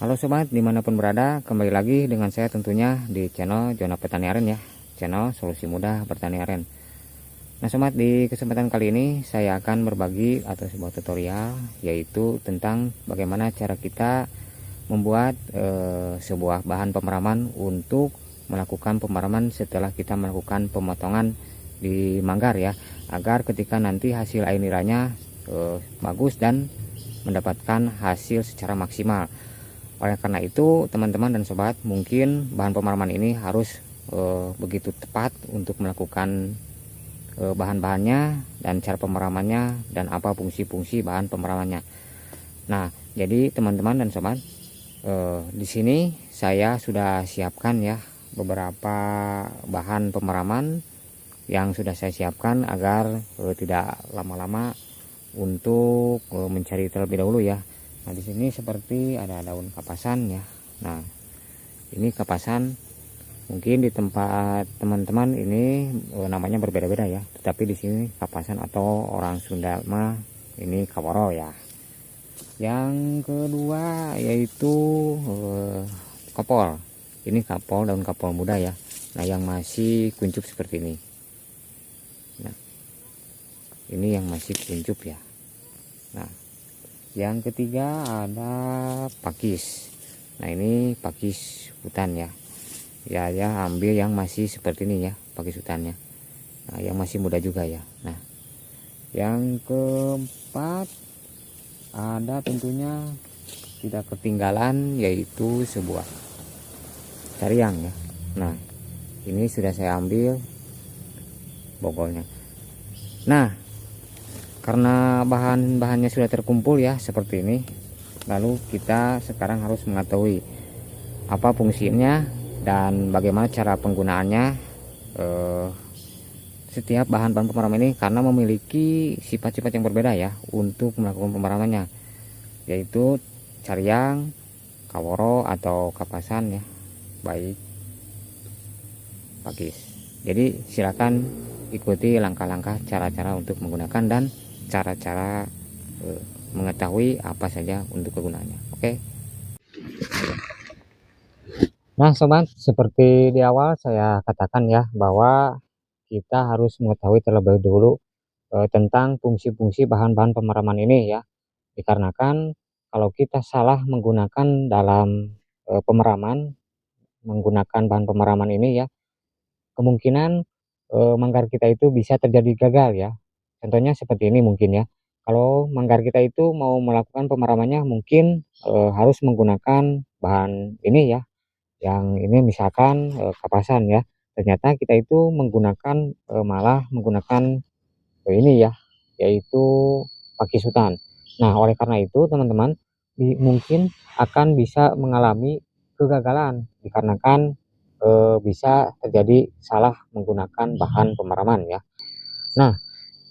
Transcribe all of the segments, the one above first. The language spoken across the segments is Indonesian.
Halo sobat, dimanapun berada, kembali lagi dengan saya tentunya di channel Zona Petani Aren ya, channel solusi mudah bertani aren. Nah sobat, di kesempatan kali ini saya akan berbagi atau sebuah tutorial, yaitu tentang bagaimana cara kita membuat sebuah bahan pemeraman untuk melakukan pemeraman setelah kita melakukan pemotongan di manggar ya, agar ketika nanti hasil air niranya bagus dan mendapatkan hasil secara maksimal. Oleh karena itu teman-teman dan sobat, mungkin bahan pemeraman ini harus begitu tepat untuk melakukan bahan-bahannya dan cara pemeramannya dan apa fungsi-fungsi bahan pemeramannya. Nah, jadi teman-teman dan sobat, di sini saya sudah siapkan ya beberapa bahan pemeraman yang sudah saya siapkan agar tidak lama-lama untuk mencari terlebih dahulu ya. Nah, di sini seperti ada daun kapasan ya. Nah, ini kapasan mungkin di tempat teman-teman ini namanya berbeda-beda ya. Tetapi di sini kapasan atau orang Sunda mah ini kaworo ya. Yang kedua yaitu kopol. Ini kapol, daun kapol muda ya. Nah, yang masih kuncup seperti ini. Nah, ini yang masih kuncup ya. Nah, yang ketiga ada pakis. Nah, ini pakis hutan ya. Ya ambil yang masih seperti ini ya, pakis hutannya. Nah, yang masih muda juga ya. Nah, yang keempat ada tentunya tidak ketinggalan, yaitu sebuah cariang ya. Nah, ini sudah saya ambil bogolnya. Nah, karena bahan-bahannya sudah terkumpul ya seperti ini, lalu kita sekarang harus mengetahui apa fungsinya dan bagaimana cara penggunaannya. Setiap bahan-bahan pemeraman ini karena memiliki sifat-sifat yang berbeda ya untuk melakukan pemeramannya, yaitu cariang, kaworo atau kapasan ya, baik pakis. Jadi silakan ikuti langkah-langkah cara-cara untuk menggunakan dan cara-cara mengetahui apa saja untuk kegunaannya. Oke. Nah sobat, seperti di awal saya katakan ya, bahwa kita harus mengetahui terlebih dahulu tentang fungsi-fungsi bahan-bahan pemeraman ini ya. Dikarenakan kalau kita salah menggunakan dalam pemeraman, menggunakan bahan pemeraman ini ya, kemungkinan manggar kita itu bisa terjadi gagal ya. Contohnya seperti ini mungkin ya. Kalau manggar kita itu mau melakukan pemeramannya mungkin harus menggunakan bahan ini ya. Yang ini misalkan kapasan ya. Ternyata kita itu menggunakan malah menggunakan ini ya, yaitu pakis hutan. Nah, oleh karena itu teman-teman mungkin akan bisa mengalami kegagalan dikarenakan bisa terjadi salah menggunakan bahan pemeraman ya. Nah,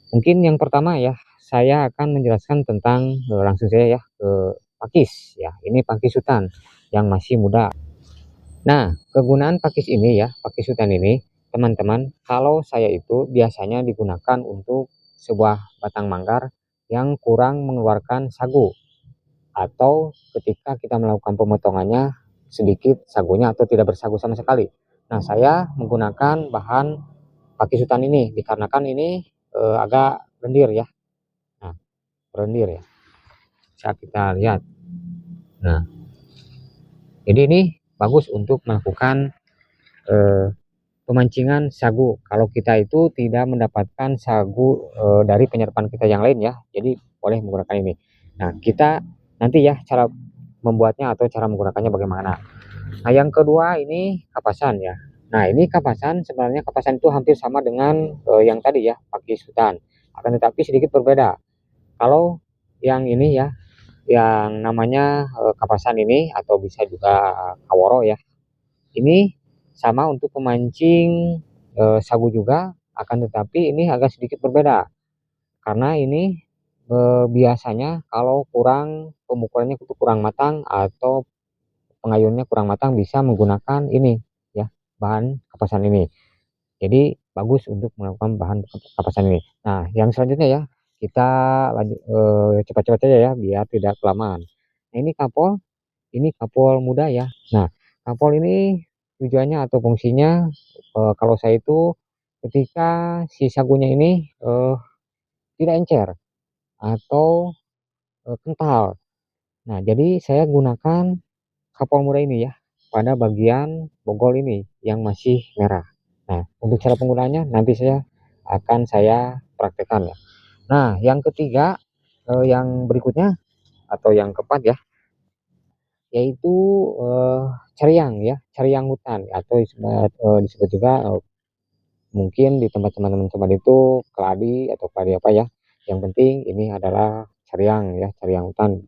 mungkin yang pertama ya, saya akan menjelaskan tentang langsung saja ya ke pakis ya. Ini pakis hutan yang masih muda. Nah, kegunaan pakis ini ya, pakis hutan ini, teman-teman, kalau saya itu biasanya digunakan untuk sebuah batang manggar yang kurang mengeluarkan sagu, atau ketika kita melakukan pemotongannya sedikit sagunya atau tidak bersagu sama sekali. Nah, saya menggunakan bahan pakis hutan ini dikarenakan ini agak lendir ya. Nah, lendir ya. Bisa kita lihat. Nah, jadi ini bagus untuk melakukan pemancingan sagu kalau kita itu tidak mendapatkan sagu dari penyerapan kita yang lain ya. Jadi boleh menggunakan ini. Nah, kita nanti ya cara membuatnya atau cara menggunakannya bagaimana. Nah, yang kedua ini kapasan ya. Nah, ini kapasan, sebenarnya kapasan itu hampir sama dengan yang tadi ya, pakis hutan. Akan tetapi sedikit berbeda. Kalau yang ini ya, yang namanya kapasan ini atau bisa juga kaworo ya. Ini sama untuk pemancing sagu juga, akan tetapi ini agak sedikit berbeda. Karena ini biasanya kalau kurang pemukulannya itu kurang matang atau pengayunnya kurang matang bisa menggunakan ini ya, bahan kapasan ini. Jadi bagus untuk melakukan bahan kapasan ini. Nah, yang selanjutnya ya, kita lanjut cepat-cepat saja ya biar tidak kelamaan. Nah, ini kapol ini kapur muda ya. Nah, kapur ini tujuannya atau fungsinya, kalau saya itu ketika si sagunya ini tidak encer atau kental. Nah, jadi saya gunakan kapur muda ini ya pada bagian bogol ini yang masih merah. Nah, untuk cara penggunaannya nanti saya praktekkan ya. Nah, yang ketiga, yang berikutnya atau yang keempat ya, yaitu eh, cariang ya, cariang hutan atau disebut juga mungkin di tempat teman-teman itu keladi atau keladi apa ya. Yang penting ini adalah cariang ya, cariang hutan.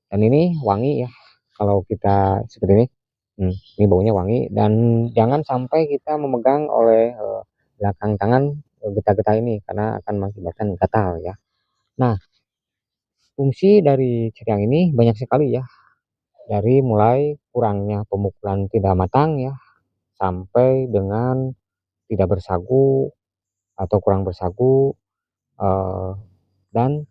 Dan ini wangi ya kalau kita seperti ini. Ini baunya wangi dan jangan sampai kita memegang oleh belakang tangan getah-getah ini karena akan mengakibatkan gatal ya. Nah, fungsi dari ceriang ini banyak sekali ya. Dari mulai kurangnya pemukulan tidak matang ya, sampai dengan tidak bersagu atau kurang bersagu, eh, dan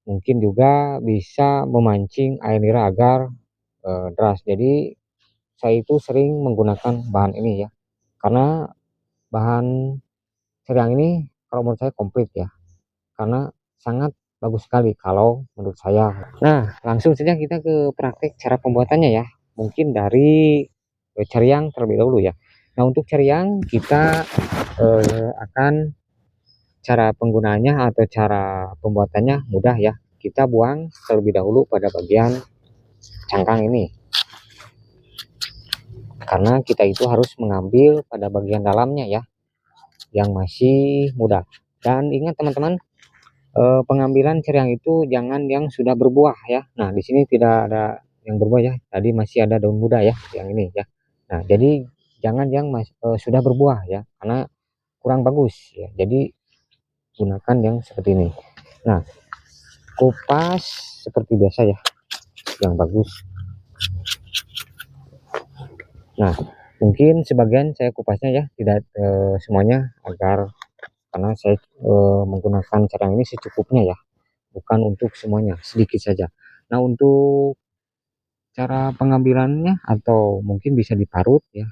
mungkin juga bisa memancing air nira agar deras. Jadi saya itu sering menggunakan bahan ini ya, karena bahan ceriang ini kalau menurut saya komplit ya, karena sangat bagus sekali kalau menurut saya. Nah, langsung saja kita ke praktek cara pembuatannya ya. Mungkin dari ceriang terlebih dahulu ya. Nah, untuk ceriang kita akan cara penggunaannya atau cara pembuatannya mudah ya. Kita buang terlebih dahulu pada bagian cangkang ini. Karena kita itu harus mengambil pada bagian dalamnya ya, yang masih muda. Dan ingat teman-teman, pengambilan ceriang itu jangan yang sudah berbuah ya. Nah, di sini tidak ada yang berbuah ya. Tadi masih ada daun muda ya, yang ini ya. Nah, jadi jangan yang sudah berbuah ya, karena kurang bagus ya. Jadi gunakan yang seperti ini. Nah, kupas seperti biasa ya, yang bagus. Nah, mungkin sebagian saya kupasnya ya, tidak semuanya agar karena saya menggunakan cara ini secukupnya ya, bukan untuk semuanya, sedikit saja. Nah, untuk cara pengambilannya atau mungkin bisa diparut ya,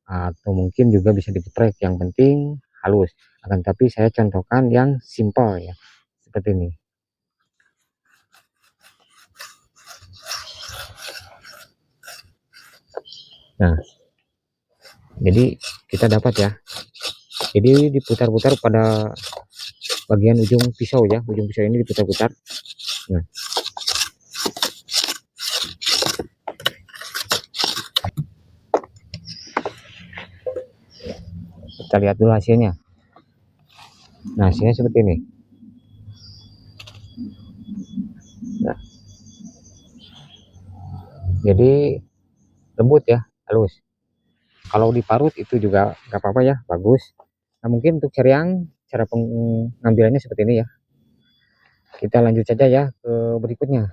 atau mungkin juga bisa digeprek, yang penting halus. Akan tapi saya contohkan yang simple ya, seperti ini. Nah, jadi kita dapat ya, jadi diputar-putar pada bagian ujung pisau ya, ujung pisau ini diputar-putar. Nah, kita lihat dulu hasilnya. Nah, hasilnya seperti ini. Nah, jadi lembut ya, halus. Kalau diparut itu juga nggak apa-apa ya, bagus. Nah, mungkin untuk ceriang cara pengambilannya seperti ini ya. Kita lanjut saja ya ke berikutnya.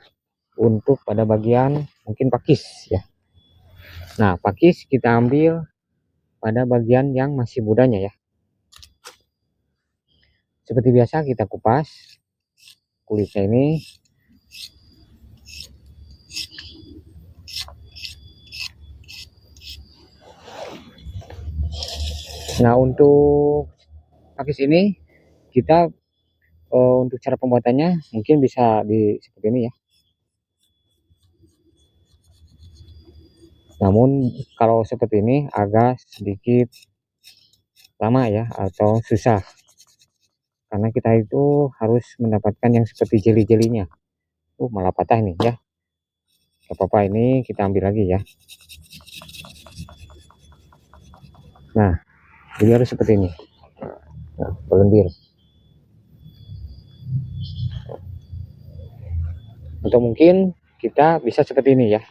Untuk pada bagian mungkin pakis ya. Nah, pakis kita ambil pada bagian yang masih mudanya ya. Seperti biasa kita kupas kulitnya ini. Nah, untuk pakis ini kita untuk cara pembuatannya mungkin bisa di seperti ini ya. Namun kalau seperti ini agak sedikit lama ya atau susah, karena kita itu harus mendapatkan yang seperti jeli-jelinya. Malah patah nih ya. Gak apa-apa, ini kita ambil lagi ya. Nah, jadi harus seperti ini. Nah, berlendir. Atau mungkin kita bisa seperti ini ya.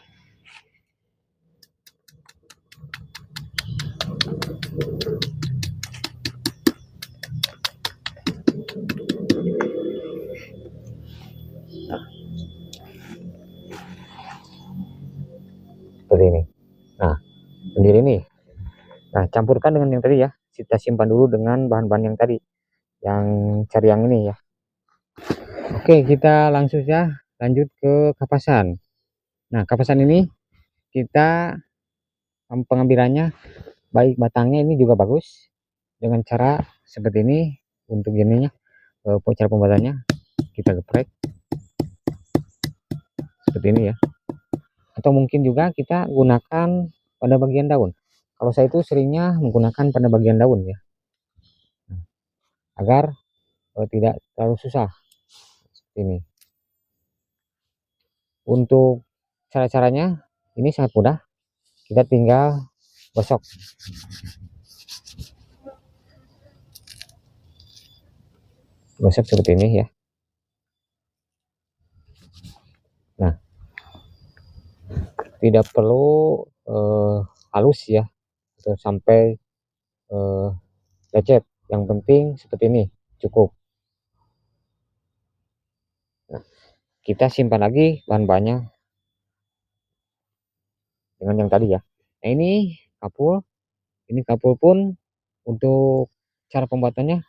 Nah, seperti ini. Nah, lendir ini. Nah, campurkan dengan yang tadi ya. Kita simpan dulu dengan bahan-bahan yang tadi, yang cariang ini ya. Oke, kita langsung ya lanjut ke kapasan. Nah, kapasan ini kita pengambilannya baik batangnya ini juga bagus dengan cara seperti ini. Untuk ininya cara pembuatannya kita geprek seperti ini ya, atau mungkin juga kita gunakan pada bagian daun. Kalau saya itu seringnya menggunakan pada bagian daun ya, agar tidak terlalu susah seperti ini. Untuk cara-caranya ini sangat mudah, kita tinggal gosok seperti ini ya. Nah, tidak perlu halus ya atau sampai lecet, yang penting seperti ini cukup. Nah, kita simpan lagi bahan-bahannya dengan yang tadi ya. Nah, ini kapur pun untuk cara pembuatannya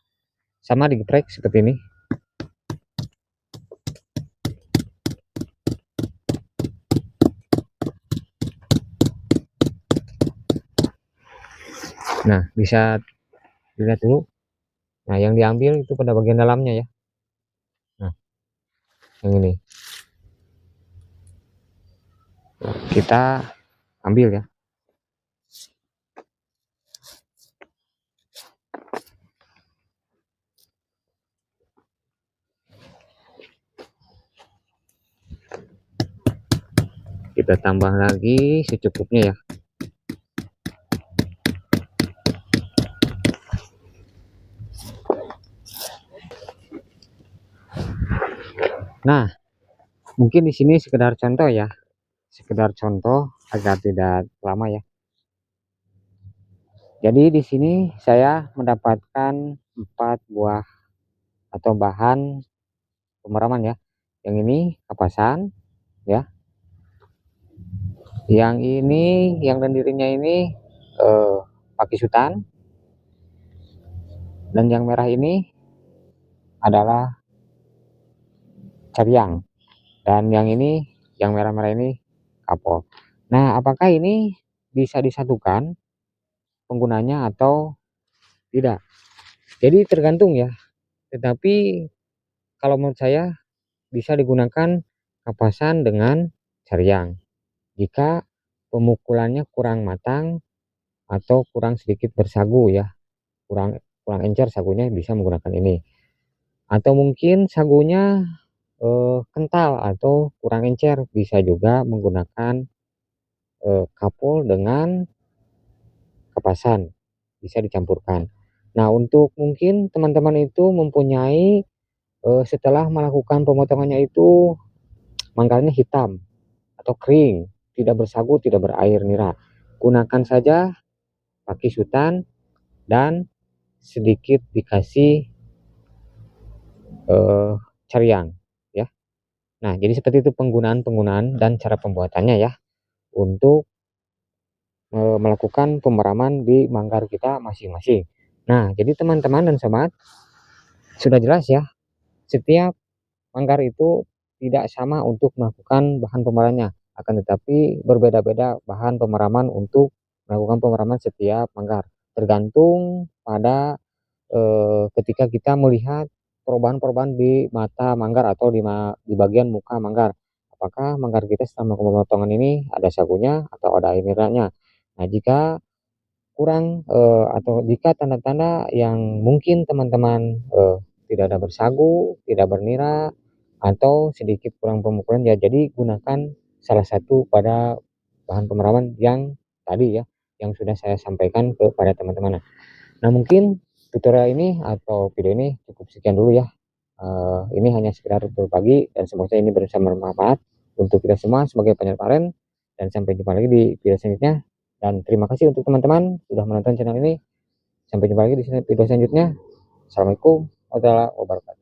sama, digeprek seperti ini. Nah, bisa dilihat dulu. Nah, yang diambil itu pada bagian dalamnya ya. Nah, yang ini kita ambil ya. Kita tambah lagi secukupnya ya. Nah, mungkin di sini sekedar contoh ya, sekedar contoh agar tidak lama ya. Jadi di sini saya mendapatkan 4 buah atau bahan pemeraman ya. Yang ini kapasan ya. Yang ini, yang lendirnya ini pakisutan, dan yang merah ini adalah cariang, dan yang ini, yang merah-merah ini kapol. Nah, apakah ini bisa disatukan penggunanya atau tidak? Jadi tergantung ya. Tetapi kalau menurut saya bisa digunakan kapasan dengan cariang jika pemukulannya kurang matang atau kurang sedikit bersagu ya, kurang kurang encer sagunya, bisa menggunakan ini. Atau mungkin sagunya kental atau kurang encer, bisa juga menggunakan kapur dengan kapasan, bisa dicampurkan. Nah, untuk mungkin teman-teman itu mempunyai setelah melakukan pemotongannya itu manggarnya hitam atau kering, tidak bersagu, tidak berair nira, gunakan saja pakisutan dan sedikit dikasih cariang ya. Nah, jadi seperti itu penggunaan dan cara pembuatannya ya, untuk melakukan pemeraman di manggar kita masing-masing. Nah, jadi teman-teman dan sobat, sudah jelas ya, setiap manggar itu tidak sama untuk melakukan bahan pemeramannya, akan tetapi berbeda-beda bahan pemeraman untuk melakukan pemeraman setiap manggar, tergantung pada ketika kita melihat perubahan-perubahan di mata manggar atau di bagian muka manggar. Apakah manggar kita setelah melakukan pemotongan ini ada sagunya atau ada air mineralnya. Nah, jika kurang atau jika tanda-tanda yang mungkin teman-teman tidak ada bersagu, tidak bernira, atau sedikit kurang pemukulan ya, jadi gunakan salah satu pada bahan pemeraman yang tadi ya, yang sudah saya sampaikan kepada teman-teman. Nah, mungkin tutorial ini atau video ini cukup sekian dulu ya. Ini hanya sekedar berbagi, dan semoga ini bisa bermanfaat untuk kita semua sebagai penyelenggaraan, dan sampai jumpa lagi di video selanjutnya. Dan terima kasih untuk teman-teman sudah menonton channel ini. Sampai jumpa lagi di video selanjutnya. Assalamualaikum warahmatullahi wabarakatuh.